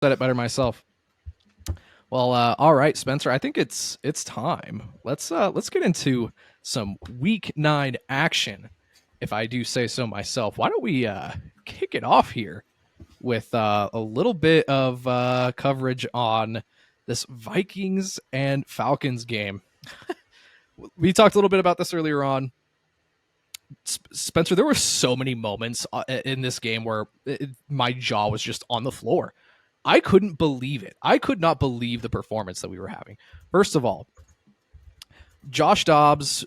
Said it better myself. Well, all right, Spencer. I think it's time. Let's get into some Week 9 action, if I do say so myself. Why don't we kick it off here with a little bit of coverage on this Vikings and Falcons game. We talked a little bit about this earlier on. Spencer, there were so many moments in this game where my jaw was just on the floor. I couldn't believe it. I could not believe the performance that we were having. First of all, Josh Dobbs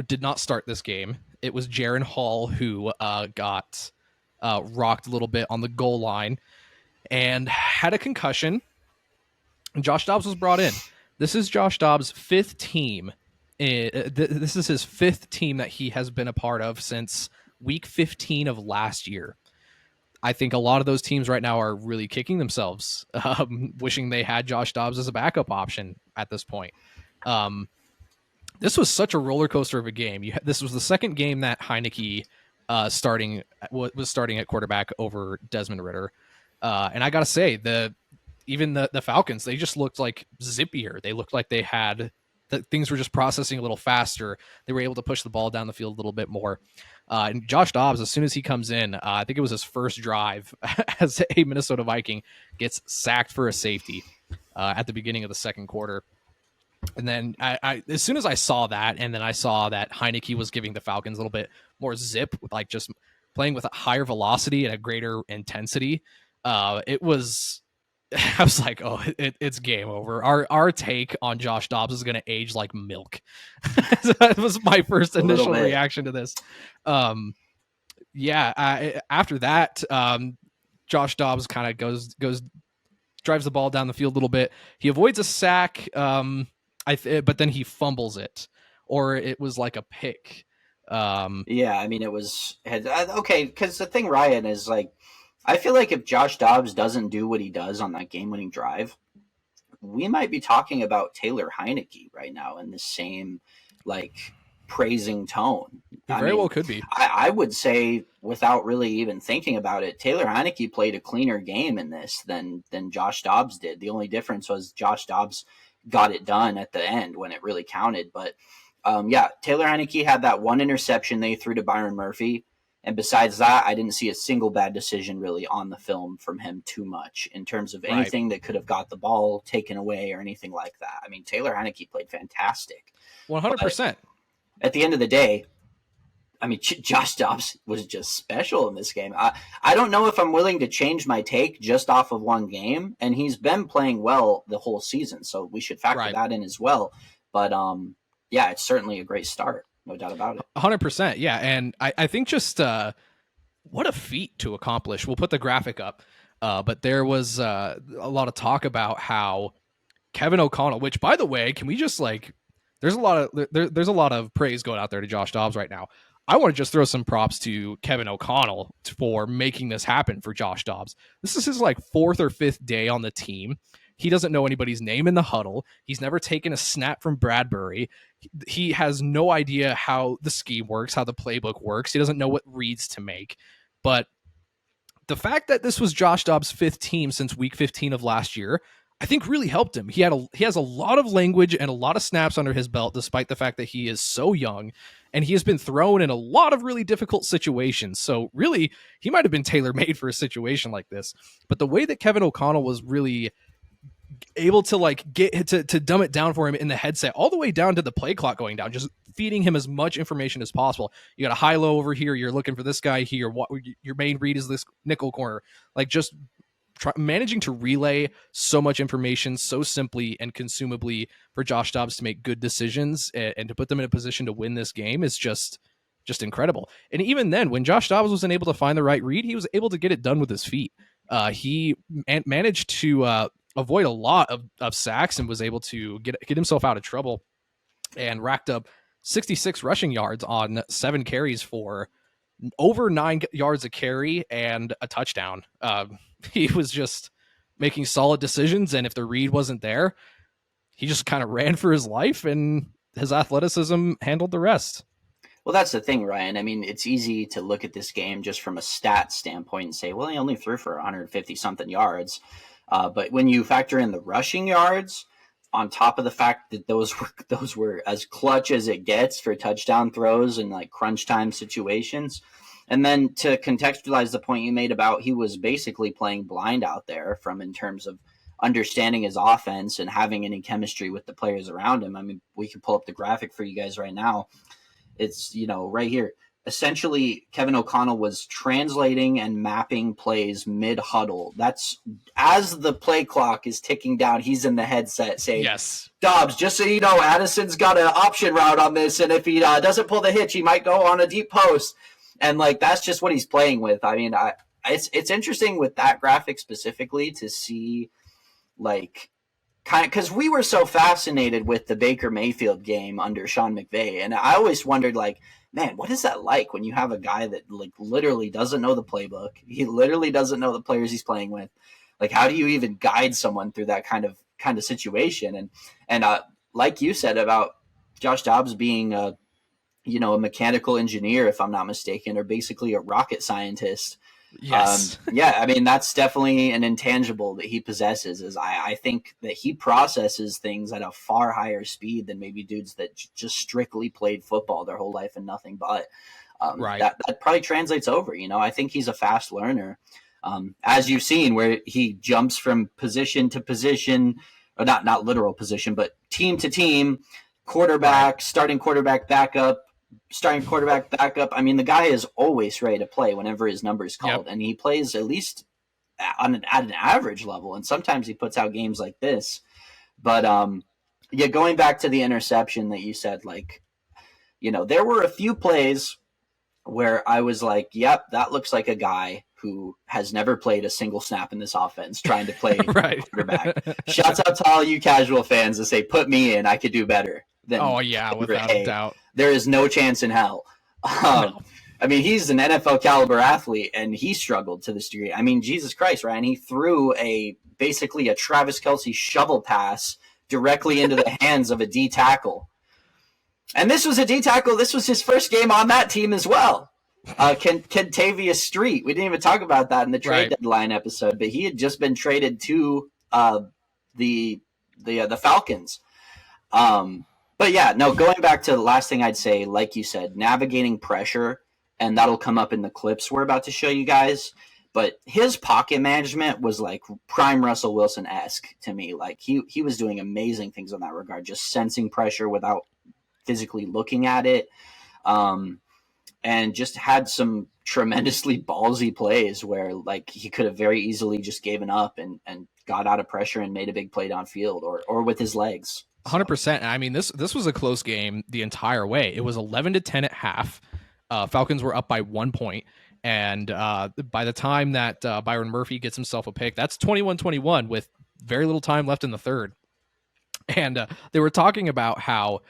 did not start this game. It was Jaron Hall who got rocked a little bit on the goal line and had a concussion. And Josh Dobbs was brought in. This is Josh Dobbs' fifth team. This is his fifth team that he has been a part of since week 15 of last year. I think a lot of those teams right now are really kicking themselves, wishing they had Josh Dobbs as a backup option at this point. This was such a roller coaster of a game. This was the second game that Heineke was starting at quarterback over Desmond Ridder. And I got to say, even the Falcons, they just looked like zippier. They looked like they had that things were just processing a little faster. They were able to push the ball down the field a little bit more. And Josh Dobbs, as soon as he comes in, I think it was his first drive as a Minnesota Viking, gets sacked for a safety at the beginning of the second quarter. And then I as soon as I saw that, and then I saw that Heineke was giving the Falcons a little bit more zip, with like just playing with a higher velocity and a greater intensity, it was I was like, oh, it's game over. Our take on Josh Dobbs is going to age like milk. That was my first initial reaction to this. After that, Josh Dobbs kind of goes drives the ball down the field a little bit. He avoids a sack, but then he fumbles it, or it was like a pick. I mean, it was okay because the thing, Ryan, is like, I feel like if Josh Dobbs doesn't do what he does on that game-winning drive, we might be talking about Taylor Heineke right now in the same like praising tone. Very well could be. I would say, without really even thinking about it, Taylor Heineke played a cleaner game in this than Josh Dobbs did. The only difference was Josh Dobbs got it done at the end when it really counted. But Taylor Heineke had that one interception they threw to Byron Murphy. And besides that, I didn't see a single bad decision really on the film from him too much in terms of anything that could have got the ball taken away or anything like that. I mean, Taylor Heineke played fantastic. 100%. At the end of the day, I mean, Josh Dobbs was just special in this game. I don't know if I'm willing to change my take just off of one game, and he's been playing well the whole season, so we should factor that in as well. But, it's certainly a great start. No doubt about it. 100%. Yeah. And I think just what a feat to accomplish. We'll put the graphic up. But there was a lot of talk about how Kevin O'Connell, which, by the way, can we just there's a lot of praise going out there to Josh Dobbs right now. I want to just throw some props to Kevin O'Connell for making this happen for Josh Dobbs. This is his fourth or fifth day on the team. He doesn't know anybody's name in the huddle. He's never taken a snap from Bradbury. He has no idea how the scheme works, how the playbook works. He doesn't know what reads to make. But the fact that this was Josh Dobbs' fifth team since week 15 of last year, I think really helped him. He has a lot of language and a lot of snaps under his belt, despite the fact that he is so young, and he has been thrown in a lot of really difficult situations. So really, he might have been tailor-made for a situation like this. But the way that Kevin O'Connell was really able to get to dumb it down for him in the headset, all the way down to the play clock going down, just feeding him as much information as possible. You got a high-low over here. You're looking for this guy here. What your main read is this nickel corner. Just managing to relay so much information so simply and consumably for Josh Dobbs to make good decisions and to put them in a position to win this game is just incredible. And even then, when Josh Dobbs wasn't able to find the right read, he was able to get it done with his feet. He managed to avoid a lot of sacks and was able to get himself out of trouble and racked up 66 rushing yards on 7 carries for over 9 yards a carry and a touchdown. He was just making solid decisions, and if the read wasn't there, he just kind of ran for his life, and his athleticism handled the rest. Well, that's the thing, Ryan. I mean, it's easy to look at this game just from a stat standpoint and say, well, he only threw for 150-something yards. But when you factor in the rushing yards, on top of the fact that those were as clutch as it gets for touchdown throws and like crunch time situations, and then to contextualize the point you made about he was basically playing blind out there from in terms of understanding his offense and having any chemistry with the players around him. I mean, we can pull up the graphic for you guys right now. It's, right here. Essentially, Kevin O'Connell was translating and mapping plays mid-huddle. That's as the play clock is ticking down, he's in the headset saying, Yes. Dobbs, just so you know, Addison's got an option route on this, and if he doesn't pull the hitch, he might go on a deep post. And, like, that's just what he's playing with. I mean, it's interesting with that graphic specifically to see, like, kind of, because we were so fascinated with the Baker Mayfield game under Sean McVay, and I always wondered, like, man, what is that like when you have a guy that like literally doesn't know the playbook? He literally doesn't know the players he's playing with. Like, how do you even guide someone through that kind of situation? And like you said about Josh Dobbs being a mechanical engineer, if I'm not mistaken, or basically a rocket scientist. Yes. Yeah, I mean, that's definitely an intangible that he possesses. Is I think that he processes things at a far higher speed than maybe dudes that just strictly played football their whole life and nothing but. Right. That probably translates over. I think he's a fast learner, as you've seen, where he jumps from position to position, or not literal position, but team to team, quarterback, starting quarterback, backup, starting quarterback, backup. I mean, the guy is always ready to play whenever his number is called, and he plays at least at an average level. And sometimes he puts out games like this. But going back to the interception that you said, like, there were a few plays where I was like, yep, that looks like a guy who has never played a single snap in this offense trying to play quarterback. Shouts out to all you casual fans that say, put me in, I could do better. Oh, yeah, without a doubt. There is no chance in hell. No. I mean, he's an NFL caliber athlete, and he struggled to this degree. I mean, Jesus Christ, Ryan, he threw basically a Travis Kelce shovel pass directly into the hands of a D tackle. And this was a D tackle. This was his first game on that team as well. Kentavious Street. We didn't even talk about that in the trade deadline episode, but he had just been traded to the Falcons. But yeah, no, going back to the last thing I'd say, like you said, navigating pressure, and that'll come up in the clips we're about to show you guys. But his pocket management was like prime Russell Wilson-esque to me. Like he was doing amazing things in that regard, just sensing pressure without physically looking at it. And just had some tremendously ballsy plays where like he could have very easily just given up and got out of pressure and made a big play downfield or with his legs. 100%. I mean, this was a close game the entire way. It was 11-10 at half. Falcons were up by 1 point. And by the time that Byron Murphy gets himself a pick, that's 21-21 with very little time left in the third. And they were talking about how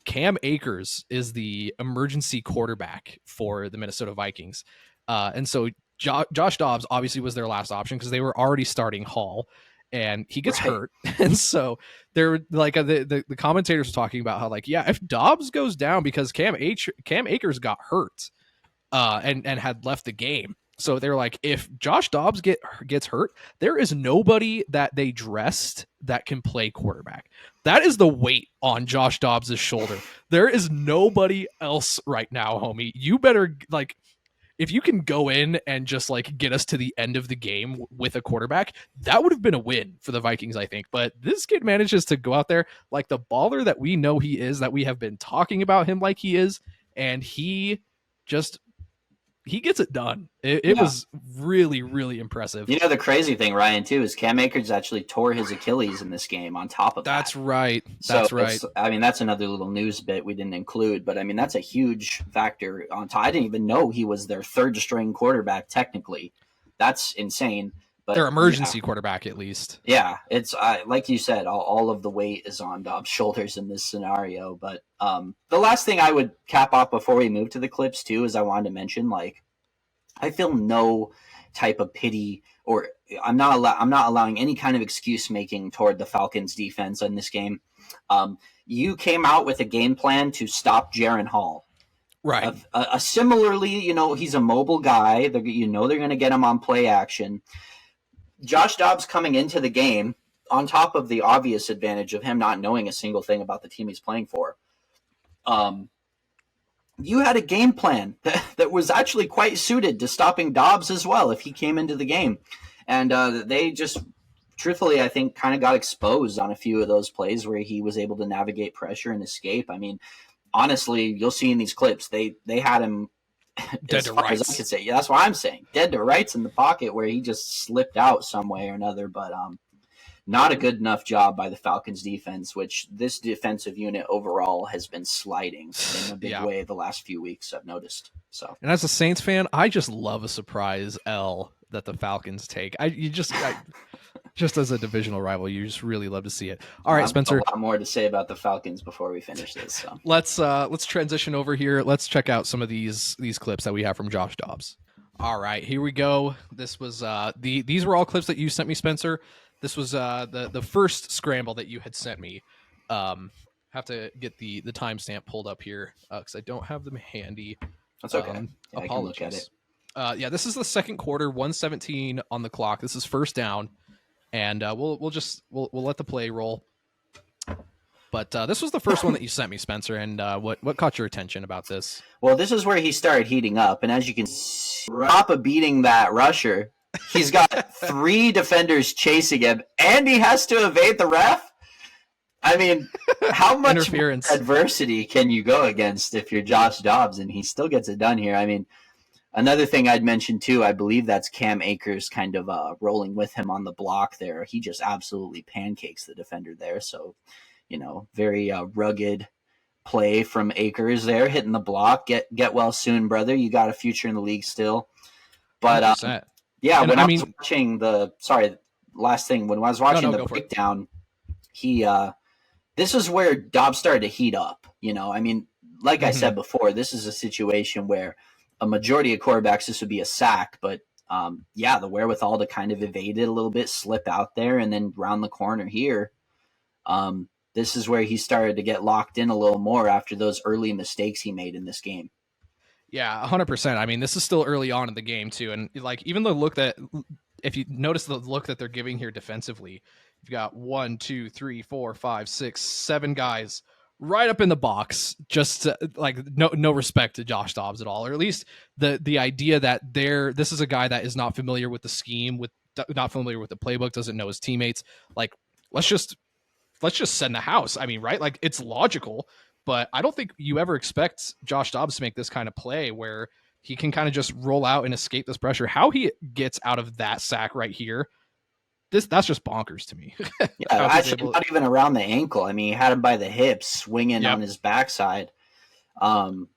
Cam Akers is the emergency quarterback for the Minnesota Vikings. And so Josh Dobbs obviously was their last option because they were already starting Hall. And he gets hurt. And so they're like the commentators were talking about how, like, yeah, if Dobbs goes down because Cam Akers got hurt and had left the game. So they're like, if Josh Dobbs gets hurt, there is nobody that they dressed that can play quarterback. That is the weight on Josh Dobbs' shoulder. There is nobody else right now, homie. You better, like, if you can go in and just like get us to the end of the game with a quarterback, that would have been a win for the Vikings, I think. But this kid manages to go out there like the baller that we know he is, that we have been talking about him like he is, and he gets it done. It was really, really impressive. You know, the crazy thing, Ryan, too, is Cam Akers actually tore his Achilles in this game on top of that. That's right. That's right. I mean, that's another little news bit we didn't include, but I mean, that's a huge factor on top. I didn't even know he was their third string quarterback, technically. That's insane. But their emergency quarterback, at least. Yeah, it's like you said, all of the weight is on Dobbs' shoulders in this scenario. But the last thing I would cap off before we move to the clips too is I wanted to mention, like, I feel no type of pity, or I'm not allowing any kind of excuse making toward the Falcons defense in this game. You came out with a game plan to stop Jaren Hall. Right. Similarly, he's a mobile guy. They're going to get him on play action. Josh Dobbs coming into the game, on top of the obvious advantage of him not knowing a single thing about the team he's playing for, you had a game plan that was actually quite suited to stopping Dobbs as well if he came into the game. And they just, truthfully, I think kind of got exposed on a few of those plays where he was able to navigate pressure and escape. I mean, honestly, you'll see in these clips, they had him dead to rights. As I could say. Yeah, that's what I'm saying. Dead to rights in the pocket where he just slipped out some way or another. But not a good enough job by the Falcons defense, which this defensive unit overall has been sliding in a big way the last few weeks, I've noticed. So, and as a Saints fan, I just love a surprise L that the Falcons take. Just as a divisional rival, you just really love to see it. All right, Spencer. A lot more to say about the Falcons before we finish this. So. Let's transition over here. Let's check out some of these clips that we have from Josh Dobbs. All right, here we go. This was these were all clips that you sent me, Spencer. This was the first scramble that you had sent me. Have to get the timestamp pulled up here because I don't have them handy. That's okay. Apologies. I can look at it. This is the second quarter, 1:17 on the clock. This is first down, and we'll let the play roll. But this was the first one that you sent me, Spencer. And what caught your attention about this? Well, this is where he started heating up, and as you can see, Papa beating that rusher. He's got 3 defenders chasing him, and he has to evade the ref. I mean, how much interference adversity can you go against if you're Josh Dobbs, and he still gets it done here? I mean, another thing I'd mention too, I believe that's Cam Akers kind of rolling with him on the block there. He just absolutely pancakes the defender there. So, very rugged play from Akers there, hitting the block. Get well soon, brother. You got a future in the league still. But yeah, when I was watching last thing, when I was watching the breakdown, this is where Dobbs started to heat up. I mean, like I said before, this is a situation where a majority of quarterbacks, this would be a sack, but the wherewithal to kind of evade it a little bit, slip out there, and then round the corner here. This is where he started to get locked in a little more after those early mistakes he made in this game. Yeah, 100%. I mean, this is still early on in the game too, and even the look that, if you notice the look that they're giving here defensively, you've got 1, 2, 3, 4, 5, 6, 7 guys right up in the box, just no respect to Josh Dobbs at all, or at least the idea that this is a guy that is not familiar with the scheme, not familiar with the playbook, doesn't know his teammates. Let's just send the house. I mean, right? It's logical. But I don't think you ever expect Josh Dobbs to make this kind of play where he can kind of just roll out and escape this pressure. How he gets out of that sack right here, that's just bonkers to me. Yeah, actually not even around the ankle. I mean, he had him by the hips, swinging on his backside. But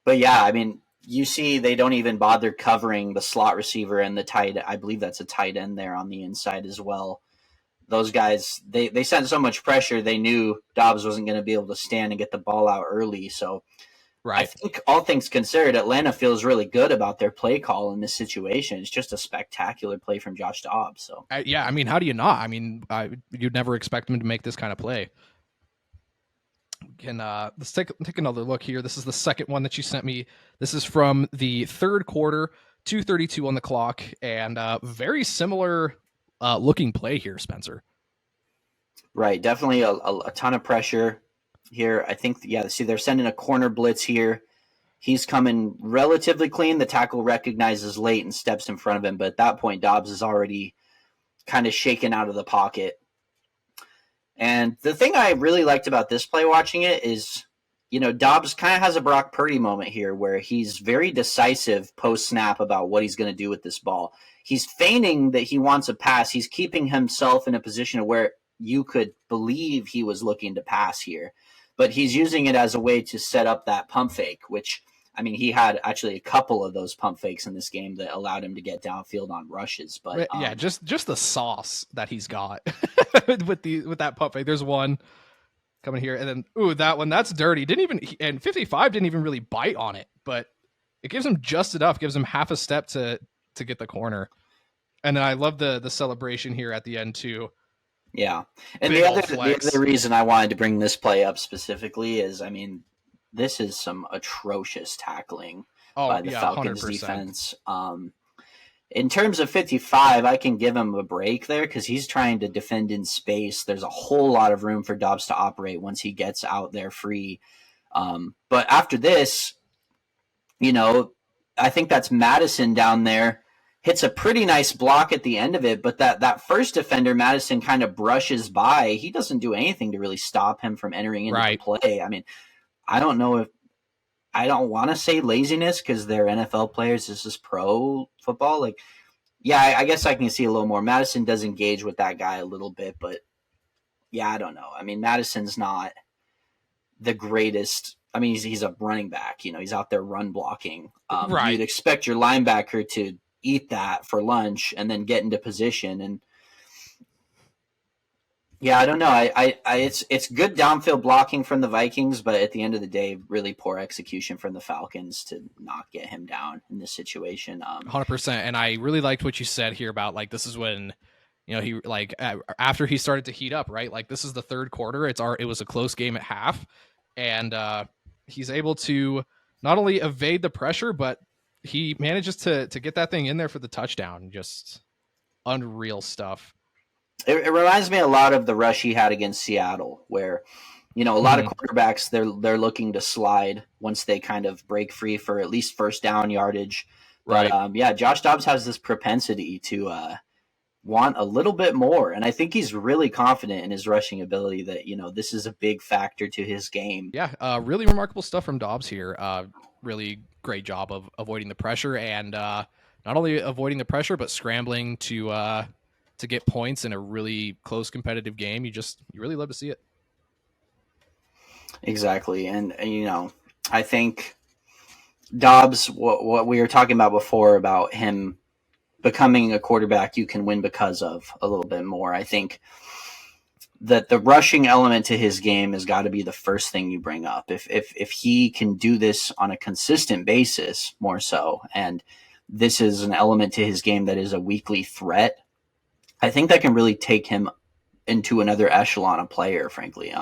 yeah, I mean, you see they don't even bother covering the slot receiver and the tight. I believe that's a tight end there on the inside as well. Those guys, they sent so much pressure, they knew Dobbs wasn't going to be able to stand and get the ball out early. So I think all things considered, Atlanta feels really good about their play call in this situation. It's just a spectacular play from Josh Dobbs. So I mean, how do you not? I mean, you'd never expect him to make this kind of play. Let's take another look here. This is the second one that you sent me. This is from the third quarter, 2:32 on the clock, and very similar looking play here, Spencer. Right, definitely a ton of pressure here. I think, see, they're sending a corner blitz here. He's coming relatively clean. The tackle recognizes late and steps in front of him, but at that point, Dobbs is already kind of shaken out of the pocket. And the thing I really liked about this play watching it is, Dobbs kind of has a Brock Purdy moment here where he's very decisive post-snap about what he's going to do with this ball. He's feigning that he wants a pass. He's keeping himself in a position where you could believe he was looking to pass here. But he's using it as a way to set up that pump fake, which, I mean, he had actually a couple of those pump fakes in this game that allowed him to get downfield on rushes. But just the sauce that he's got with that pump fake. There's one coming here, and then that one, that's dirty. And 55 didn't even really bite on it, but it gives him just enough, gives him half a step to get the corner. And then I love the celebration here at the end too. Yeah. And the other reason I wanted to bring this play up specifically is, I mean, this is some atrocious tackling by the Falcons 100%. Defense. in terms of 55, I can give him a break there because he's trying to defend in space. There's a whole lot of room for Dobbs to operate once he gets out there free. But after this, I think that's Madison down there. Hits a pretty nice block at the end of it, but that first defender, Madison, kind of brushes by. He doesn't do anything to really stop him from entering into the play. I mean, I don't know if I don't want to say laziness because they're NFL players. This is pro football. Like, yeah, I guess I can see a little more. Madison does engage with that guy a little bit, but yeah, I don't know. I mean, Madison's not the greatest. I mean, he's a running back. He's out there run blocking. You'd expect your linebacker to eat that for lunch and then get into position. And yeah, I don't know. It's good downfield blocking from the Vikings, but at the end of the day, really poor execution from the Falcons to not get him down in this situation. 100%. And I really liked what you said here about like this is when he like after he started to heat up, right? Like this is the third quarter. It was a close game at half, and he's able to not only evade the pressure, but he manages to get that thing in there for the touchdown. Just unreal stuff. It reminds me a lot of the rush he had against Seattle, where a lot of quarterbacks they're looking to slide once they kind of break free for at least first down yardage. But yeah, Josh Dobbs has this propensity to want a little bit more, and I think he's really confident in his rushing ability that this is a big factor to his game. Yeah, really remarkable stuff from Dobbs here. Really great job of avoiding the pressure, and not only avoiding the pressure but scrambling to get points in a really close competitive game. You really love to see it. Exactly, and I think Dobbs, what we were talking about before about him becoming a quarterback you can win because of a little bit more. I think that the rushing element to his game has got to be the first thing you bring up. If he can do this on a consistent basis, more so, and this is an element to his game that is a weekly threat, I think that can really take him into another echelon of player, frankly.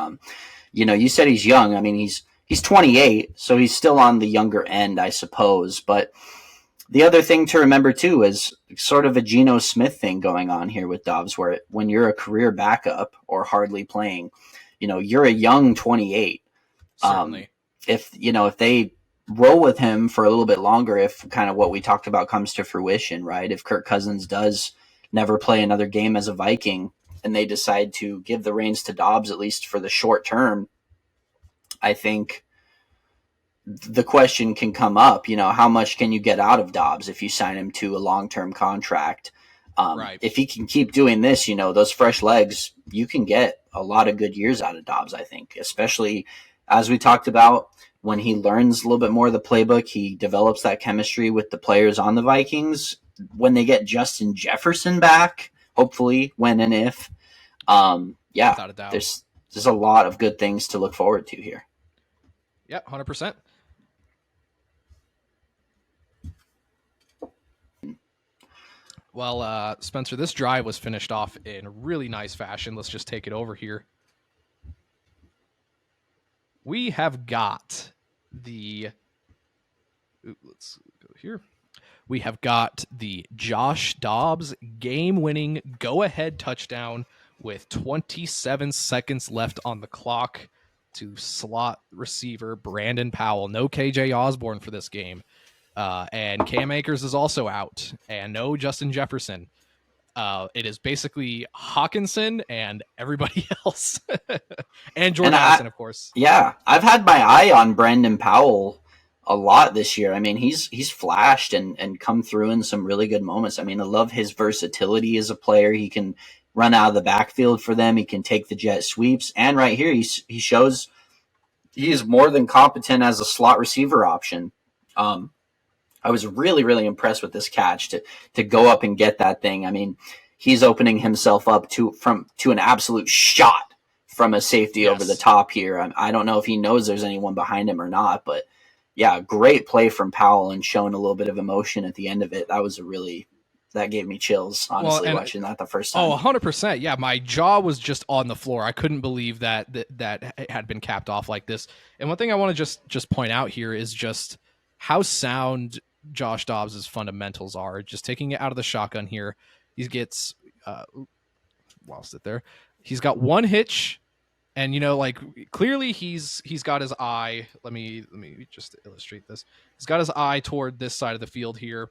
You said he's young. I mean, he's 28, so he's still on the younger end, I suppose. But the other thing to remember, too, is sort of a Geno Smith thing going on here with Dobbs, where when you're a career backup or hardly playing, you're a young 28. Certainly. If they roll with him for a little bit longer, if kind of what we talked about comes to fruition, right? If Kirk Cousins does never play another game as a Viking and they decide to give the reins to Dobbs, at least for the short term, I think the question can come up, how much can you get out of Dobbs if you sign him to a long-term contract? If he can keep doing this, those fresh legs, you can get a lot of good years out of Dobbs, I think, especially as we talked about when he learns a little bit more of the playbook, he develops that chemistry with the players on the Vikings. When they get Justin Jefferson back, hopefully when and if, there's a lot of good things to look forward to here. Yeah, 100%. Well, Spencer, this drive was finished off in really nice fashion. Let's just take it over here. We have got let's go here. We have got the Josh Dobbs game-winning go-ahead touchdown with 27 seconds left on the clock to slot receiver Brandon Powell. No KJ Osborne for this game. And Cam Akers is also out. And no Justin Jefferson. It is basically Hawkinson and everybody else. And Jordan Addison, of course. Yeah, I've had my eye on Brandon Powell a lot this year. I mean, he's flashed and come through in some really good moments. I mean, I love his versatility as a player. He can run out of the backfield for them. He can take the jet sweeps. And right here, he shows he is more than competent as a slot receiver option. I was really, really impressed with this catch to go up and get that thing. I mean, he's opening himself up to an absolute shot from a safety over the top here. I don't know if he knows there's anyone behind him or not, but yeah, great play from Powell and showing a little bit of emotion at the end of it. That gave me chills, honestly, watching that the first time. Oh, 100%. Yeah, my jaw was just on the floor. I couldn't believe that had been capped off like this. And one thing I want to just point out here is just how sound Josh Dobbs's fundamentals are. Just taking it out of the shotgun here. He gets lost it there. He's got one hitch, and like clearly he's got his eye. Let me just illustrate this. He's got his eye toward this side of the field here,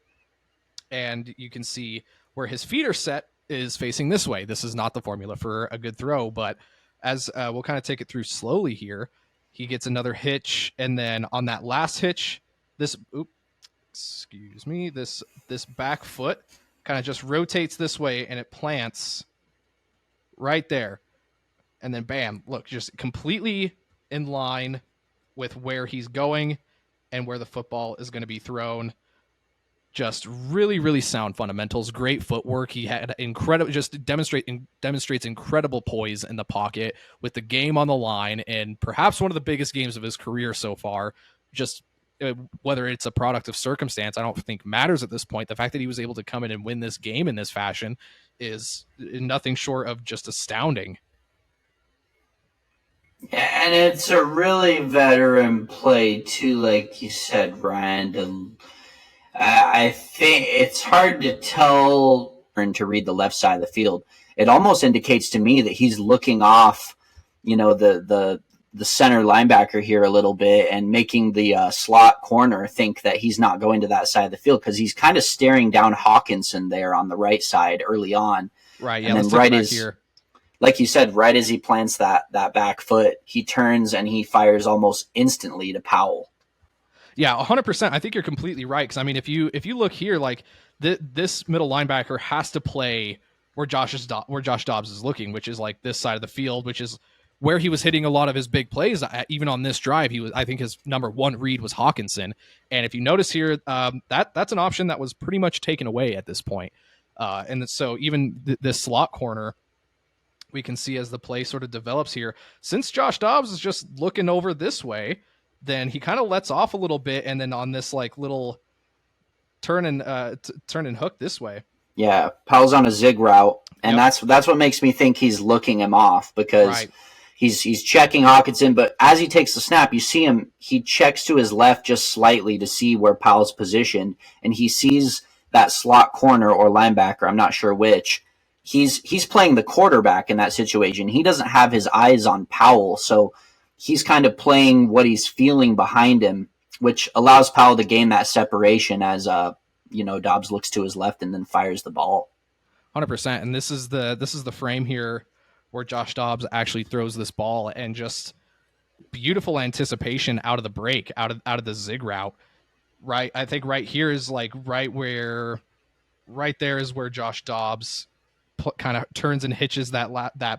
and you can see where his feet are set is facing this way. This is not the formula for a good throw, but as we'll kind of take it through slowly here, he gets another hitch, and then on that last hitch, this back foot kind of just rotates this way, and it plants right there. And then bam, look, just completely in line with where he's going and where the football is going to be thrown. Just really, really sound fundamentals. Great footwork. He had incredible, just demonstrates incredible poise in the pocket with the game on the line, and perhaps one of the biggest games of his career so far. Just whether it's a product of circumstance, I don't think matters at this point. The fact that he was able to come in and win this game in this fashion is nothing short of just astounding. And it's a really veteran play too, like you said, Ryan. I think it's hard to tell and to read the left side of the field. It almost indicates to me that he's looking off, the center linebacker here a little bit and making the slot corner think that he's not going to that side of the field, because he's kind of staring down Hawkinson there on the right side early on. Right. Yeah. And then right as, like you said, right as he plants that back foot, he turns and he fires almost instantly to Powell. Yeah, 100%. I think you're completely right. Because I mean, if you look here, like this middle linebacker has to play where Josh Dobbs is looking, which is like this side of the field, which is where he was hitting a lot of his big plays. Even on this drive, I think his number one read was Hawkinson. And if you notice here, that's an option that was pretty much taken away at this point. And so even this slot corner, we can see as the play sort of develops here, since Josh Dobbs is just looking over this way, then he kind of lets off a little bit, and then on this like little turn and hook this way. Yeah, Powell's on a zig route, and that's what makes me think he's looking him off, because he's checking Hawkinson, but as he takes the snap, you see he checks to his left just slightly to see where Powell's positioned, and he sees that slot corner or linebacker, I'm not sure which. He's playing the quarterback in that situation. He doesn't have his eyes on Powell, so he's kind of playing what he's feeling behind him, which allows Powell to gain that separation as Dobbs looks to his left and then fires the ball. 100%. And this is the frame here where Josh Dobbs actually throws this ball, and just beautiful anticipation out of the break, out of the zig route. Right, I think right here is like right there is where Josh Dobbs kind of turns and hitches that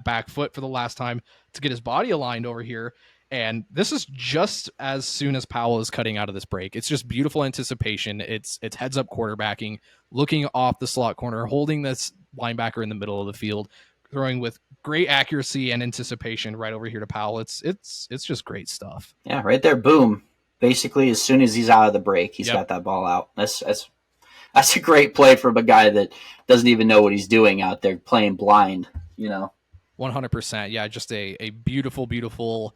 back foot for the last time to get his body aligned over here. And this is just as soon as Powell is cutting out of this break. It's just beautiful anticipation. It's heads up quarterbacking, looking off the slot corner, holding this linebacker in the middle of the field, throwing with great accuracy and anticipation right over here to Powell. It's just great stuff. Yeah, right there, boom. Basically, as soon as he's out of the break, he's got that ball out. That's a great play from a guy that doesn't even know what he's doing out there, playing blind. 100%. Yeah, just a beautiful, beautiful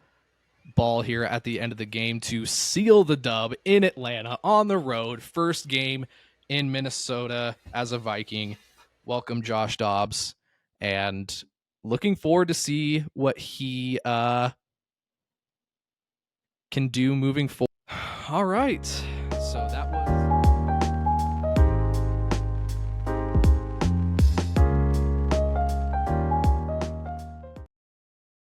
ball here at the end of the game to seal the dub in Atlanta on the road. First game in Minnesota as a Viking. Welcome, Josh Dobbs, and looking forward to see what he can do moving forward. All right, so that was